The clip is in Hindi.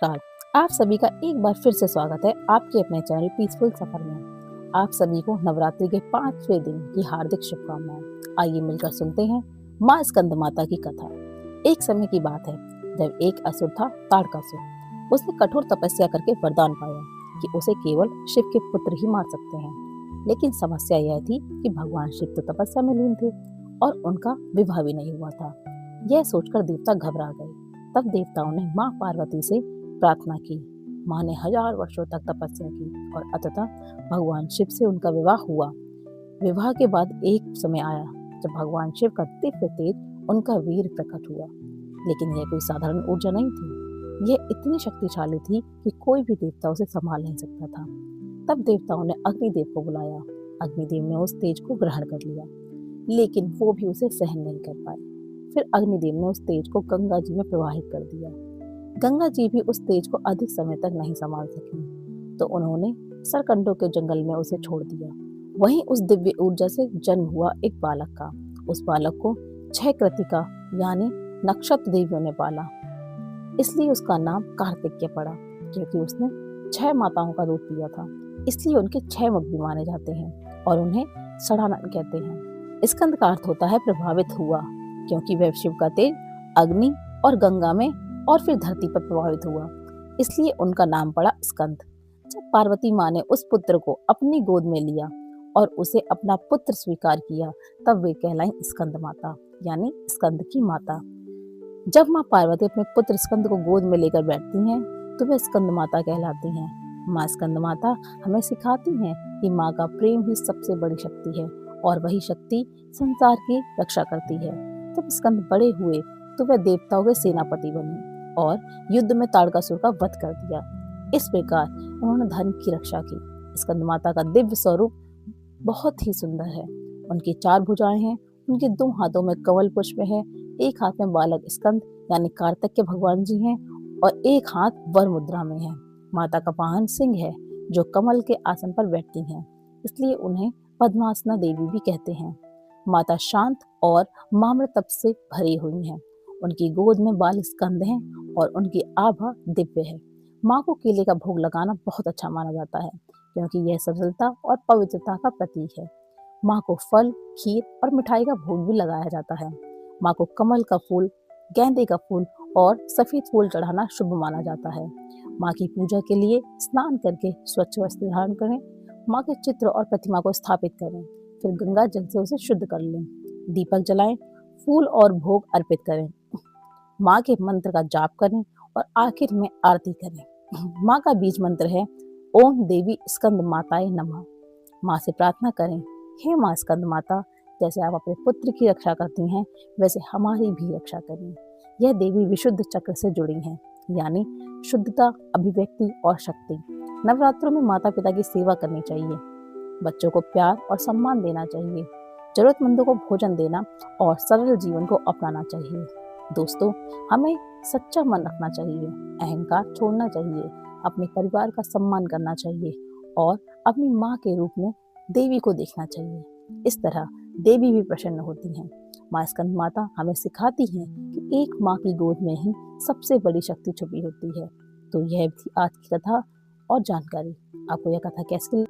नमस्कार। आप सभी का एक बार फिर से स्वागत है आपके अपने चैनल पीसफुल सफर में। आप सभी को नवरात्रि के 5वें दिन की हार्दिक शुभकामनाएं। आइए मिलकर सुनते हैं माँ स्कंद माता की कथा। एक समय की बात है जब एक असुर था ताड़कासुर। उसने कठोर तपस्या करके वरदान पाया कि उसे केवल शिव के पुत्र ही मार सकते हैं। लेकिन समस्या यह थी कि भगवान शिव तो तपस्या में लीन थे और उनका विवाह भी नहीं हुआ था। यह सोचकर देवता घबरा गए। तब देवताओं ने माँ पार्वती से प्रार्थना की। माँ ने 1000 वर्षों तक तपस्या की और अंततः भगवान शिव से उनका विवाह हुआ। विवाह के बाद एक समय आया जब भगवान शिव का दिव्य तेज उनका वीर प्रकट हुआ। लेकिन यह कोई साधारण ऊर्जा नहीं थी। यह इतनी शक्तिशाली थी कि कोई भी देवता उसे संभाल नहीं सकता था। तब देवताओं ने अग्निदेव को बुलाया। अग्निदेव ने उस तेज को ग्रहण कर लिया, लेकिन वो भी उसे सहन नहीं कर पाए। फिर अग्निदेव ने उस तेज को गंगा जी में प्रवाहित कर दिया। गंगा जी भी उस तेज को अधिक समय तक नहीं संभाल सकी, तो उन्होंने सरकंडों के जंगल में उसे छोड़ दिया। वहीं उस दिव्य ऊर्जा से जन्म हुआ एक बालक का। उस बालक को 6 कृतिका यानी नक्षत्र देवियों ने पाला, इसलिए उसका नाम कार्तिकेय पड़ा। क्योंकि उसने 6 माताओं का दूध पिया था, इसलिए उनके 6 मुख भी माने जाते हैं और उन्हें षडानन कहते हैं। स्कंद का अर्थ होता है प्रभावित हुआ, क्योंकि वह शिव का तेज अग्नि और गंगा में और फिर धरती पर प्रभावित हुआ, इसलिए उनका नाम पड़ा स्कंद। जब पार्वती माँ ने उस पुत्र को अपनी गोद में लिया और उसे अपना पुत्र स्वीकार किया, तब वे कहलाई स्कंद माता यानी स्कंद की माता। जब माँ पार्वती अपने पुत्र स्कंद को गोद में लेकर बैठती हैं, तो वे स्कंद माता कहलाती हैं। माँ स्कंद माता हमें सिखाती हैं कि माँ का प्रेम ही सबसे बड़ी शक्ति है और वही शक्ति संसार की रक्षा करती है। जब स्कंद बड़े हुए तो वे देवताओं के सेनापति बने और युद्ध में ताड़कासुर का वध कर दिया। इस प्रकार उन्होंने धर्म की रक्षा की। स्कंद माता का दिव्य स्वरूप बहुत ही सुंदर है। उनकी 4 भुजाएं हैं, उनके 2 हाथों में कमल पुष्प है, एक हाथ में बालक स्कंद यानी कार्तिकेय भगवान जी हैं और एक हाथ वर मुद्रा में है। माता का वाहन सिंह है जो कमल के आसन पर बैठती हैं, इसलिए उन्हें पद्मासना देवी भी कहते हैं। माता शांत और माम्र तप से भरी हुई हैं। उनकी गोद में बाल स्कंद हैं और उनकी आभा दिव्य है। माँ को केले का भोग लगाना बहुत अच्छा माना जाता है, क्योंकि यह सरलता और पवित्रता का प्रतीक है। माँ को फल, खीर और मिठाई का भोग भी लगाया जाता है। माँ को कमल का फूल, गेंदे का फूल और सफेद फूल चढ़ाना शुभ माना जाता है। माँ की पूजा के लिए स्नान करके स्वच्छ वस्त्र धारण करें, माँ के चित्र और प्रतिमा को स्थापित करें, फिर गंगा जल से उसे शुद्ध कर लें, दीपक जलाएं, फूल और भोग अर्पित करें, माँ के मंत्र का जाप करें और आखिर में आरती करें। माँ का बीज मंत्र है ओम देवी स्कंद माताए नमः। माँ से प्रार्थना करें, हे माँ स्कंद माता, जैसे आप अपने पुत्र की रक्षा करती हैं, वैसे हमारी भी रक्षा करें। यह देवी विशुद्ध चक्र से जुड़ी हैं, यानी शुद्धता, अभिव्यक्ति और शक्ति। नवरात्रों में माता पिता की सेवा करनी चाहिए, बच्चों को प्यार और सम्मान देना चाहिए, जरूरतमंदों को भोजन देना और सरल जीवन को अपनाना चाहिए। दोस्तों, हमें सच्चा मन रखना चाहिए, अहंकार छोड़ना चाहिए, अपने परिवार का सम्मान करना चाहिए और अपनी माँ के रूप में देवी को देखना चाहिए। इस तरह देवी भी प्रसन्न होती हैं। माँ स्कंद माता हमें सिखाती हैं कि एक माँ की गोद में ही सबसे बड़ी शक्ति छुपी होती है। तो यह थी आज की कथा और जानकारी। आपको यह कथा कैसी लगी?